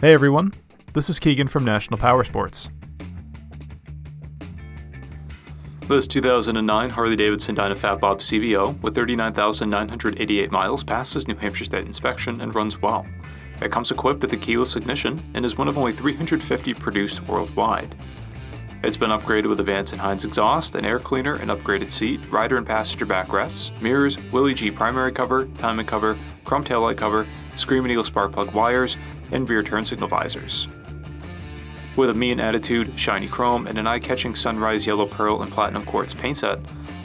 Hey everyone, this is Keegan from National Powersports. This 2009 Harley-Davidson DYNA Fat Bob CVO with 39,988 miles passes New Hampshire State inspection and runs well. It comes equipped with a keyless ignition and is one of only 350 produced worldwide. It's been upgraded with a Vance & Hines exhaust, an air cleaner, an upgraded seat, rider and passenger backrests, mirrors, Willie G primary cover, timing cover, chrome taillight cover, Screaming Eagle spark plug wires, and rear turn signal visors. With a mean attitude, shiny chrome, and an eye-catching sunrise yellow pearl and platinum quartz paint set,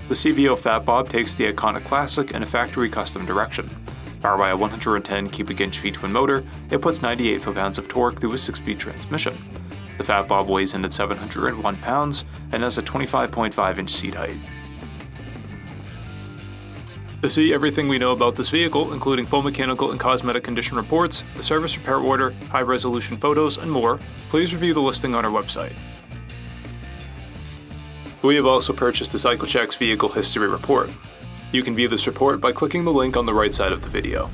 the CVO Fat Bob takes the iconic classic in a factory custom direction. Powered by a 110 cubic inch V-twin motor, it puts 98 foot-pounds of torque through a 6-speed transmission. The Fat Bob weighs in at 701 pounds and has a 25.5 inch seat height. To see everything we know about this vehicle, including full mechanical and cosmetic condition reports, the service repair order, high-resolution photos, and more, please review the listing on our website. We have also purchased the CycleCheck's Vehicle History Report. You can view this report by clicking the link on the right side of the video.